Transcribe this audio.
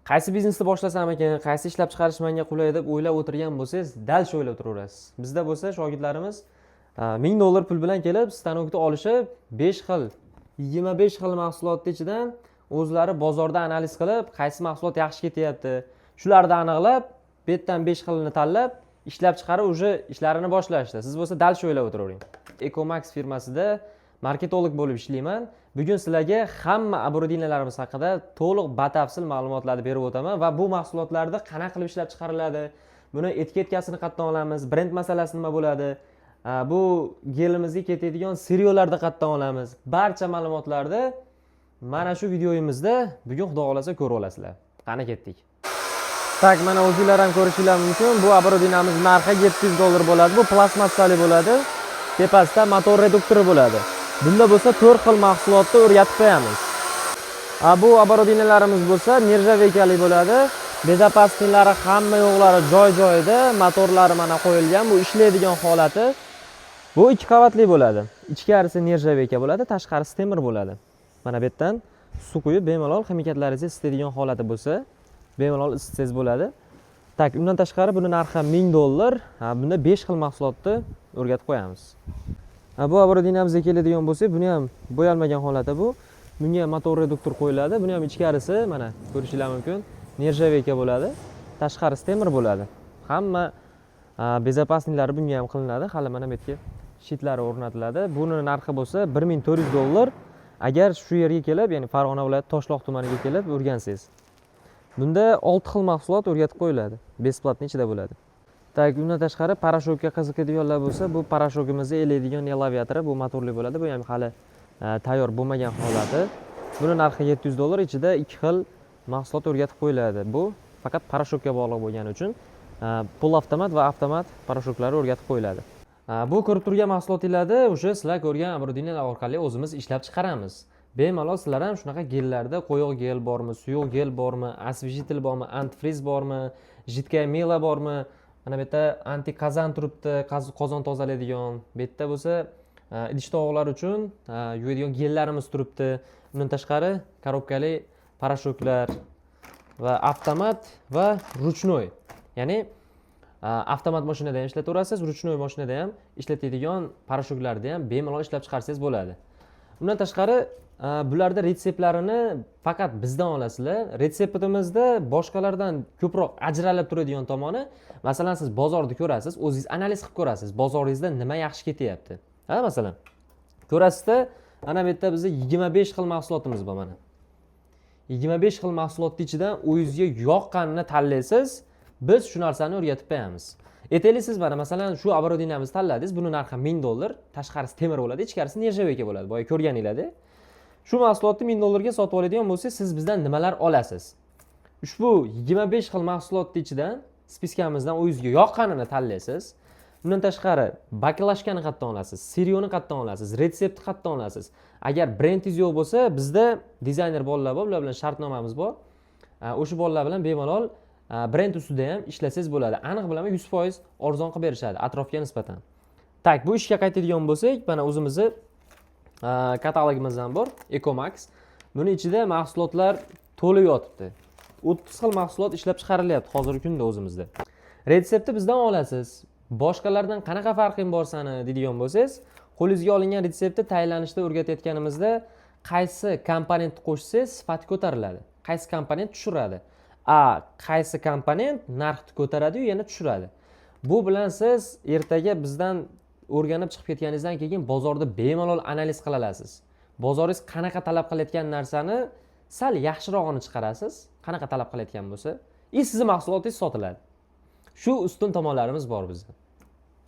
Qaysi biznesni boshlasam ekan, qaysi ishlab chiqarish menga qulay deb o'ylab o'tirgan bo'lsangiz, dal shu o'ylab turaverasiz. Bizda bo'lsa shogirdlarimiz $1000 pul bilan kelib, stanokni olishib, 5 xil, 25 xil mahsulotning ichidan o'zlari bozorda analiz qilib, qaysi mahsulot yaxshi ketyapti, shularni aniqlab, bu yerdan 5 xilini tanlab, ishlab chiqarib, uje ishlarini boshlashdi. Siz bo'lsa dal shu o'ylab o'tiravering. Ecomax firmasida marketolog bo'lib ishlayman. Bugun sizlarga hamma abrodinalarimiz haqida to'liq batafsil ma'lumotlarni berib o'taman va bu mahsulotlarda qanaqa qilib ishlab chiqariladi, buni etiketkasini qayerdan olamiz, brend masalasi nima bo'ladi, bu gelimizga ketadigan siryolarni qayerdan olamiz, barcha ma'lumotlarni mana shu videoyimizda bugun xudo xolasa ko'rib olasizlar. Qani ketdik. Tak, mana o'zingizlar ham ko'rishingiz mumkin. Bu abrodinamiz narxi $700 bo'ladi. Bu plastmassali bo'ladi. Tepasida motor reduktori bo'ladi. Bunda bo'lsa 4 xil mahsulotni o'rgatib qo'yamiz. Bu abrodinalarimiz bo'lsa nержавейкali bo'ladi. Bezopasniklari hamma yo'qlari joy-joyida, motorlari mana qo'yilgan. Bu ishlaydigan holati. Bu 2 qavatli bo'ladi. Ichkarisi nержавейка bo'ladi, tashqarisi temir bo'ladi. Mana bu yerdan suv quyib bemalol ximikatlaringizni isitadigan holati bo'lsa, bemalol isitsangiz bo'ladi. Tak, undan tashqari buni narxi $1000. Bunda 5 xil mahsulotni o'rgatib qo'yamiz. Bu abrodinamizga keladigan bo'lsak, buni ham bo'yalmagan holati bu. Bunga motor reduktor qo'yiladi. Buni ham ichkarisi mana ko'rishingiz mumkin, nержавейка bo'ladi. Tashqarisi temir bo'ladi. Hamma bezopasniklari bunga ham qilinadi. Hali mana bu yerga shitlari o'rnatiladi. Buni narxi bo'lsa $1400. Agar shu yerga kelib, ya'ni Farg'ona viloyati Toshloq tumaniga kelib o'rgansangiz. Bunda 6 xil mahsulot o'rgatib qo'yiladi. Besplatni ichida bo'ladi. Tak, undan tashqari parashokka qiziqadiganlar bo'lsa, bu parashogimizni elaydigan elevatori, bu motorli bo'ladi. Bu ham hali tayyor bo'lmagan holati. Buni narxi $700, ichida 2 xil mahsulot o'rgatib qo'yiladi. Bu faqat parashokka bog'liq bo'lgani uchun pul avtomat va avtomat parashoklari o'rgatib qo'yiladi. Bu ko'rib turgan mahsulotlarni o'sha sizlar ko'rgan abrodinalar orqali o'zimiz ishlab chiqaramiz. Bemalol sizlar ham shunaqa gellarda qo'yoq gel bormi, suyuq gel bormi, освежитель bormi, antifriz bormi, jidkaya mela bormi? Mana bu yerda anti-qazan turibdi, qozon tozalaydigan. Bu yerda bo'lsa idish tovoqlar uchun yuvadigan gellarimiz turibdi. Undan tashqari korobkali parashoklar va avtomat va ruchnoy. Ya'ni avtomat mashinada ham ishlataverasiz, ruchnoy mashinada ham ishlatadigan parashoklarni ham bemalol ishlab chiqarsangiz bo'ladi. Undan tashqari bularda retseptlarini faqat bizdan olasizlar. Retseptimizda boshqalardan ko'proq ajralib turadigan tomoni, masalan siz bozorda ko'rasiz, o'zingiz analiz qilib ko'rasiz, bozoringizda nima yaxshi ketyapti. Masalan, ko'rasizda, mana bu yerda bizda 25 xil mahsulotimiz bor mana. 25 xil mahsulotning ichidan o'zingizga yoqqanini tanlaysiz, biz shu narsani o'rgatib qo'yamiz. Aytaylik siz mana masalan shu abrodinamizni tanladingiz, buni narxi $1000, tashqarisi temir bo'ladi, ichkarisi nержавейка bo'ladi. Boya ko'rganingizda. Shu mahsulotni $1000 ga sotib oladigan bo'lsangiz, siz bizdan nimalar olasiz? Ushbu 25 xil mahsulotning ichidan spiskamizdan o'zingizga yoqqanini tanlaysiz. Bundan tashqari baklashkani qayerdan olasiz, siryoni qayerdan olasiz, retseptni qayerdan olasiz. Agar brendingiz yo'q bo'lsa, bizda dizayner bolalar bor, ular bilan shartnomamiz bor. O'sha bolalar bilan bemalol brend ustida ham ishlasangiz bo'ladi. Aniq bilaman 100% arzon qilib berishadi atrofga nisbatan. Tak, bu ishga qaytadigan bo'lsak, mana o'zimizni katalogimiz ham bor, Ecomax. Buni ichida mahsulotlar to'lib yotibdi. 30 xil mahsulot ishlab chiqarilyapti hozirgi kunda o'zimizda. Retseptni bizdan olasiz. Boshqalardan qanaqa farqing bor sani deydigan bo'lsangiz, qo'lingizga olingan retseptni tayyorlanishda o'rgatayotganimizda qaysi komponentni qo'shsangiz sifati ko'tariladi. Qaysi komponent tushiradi. Qaysi komponent narxni ko'taradi yana tushiradi. Bu bilan siz ertaga bizdan o'rganib chiqib ketganingizdan keyin bozorda bemalol analiz qila olasiz. Bozoringiz qanaqa talab qilayotgan narsani sal yaxshirog'ini chiqarasiz, qanaqa talab qilayotgan bo'lsa, sizning mahsulotingiz sotiladi. Shu ustun tomonlarimiz bor bizda.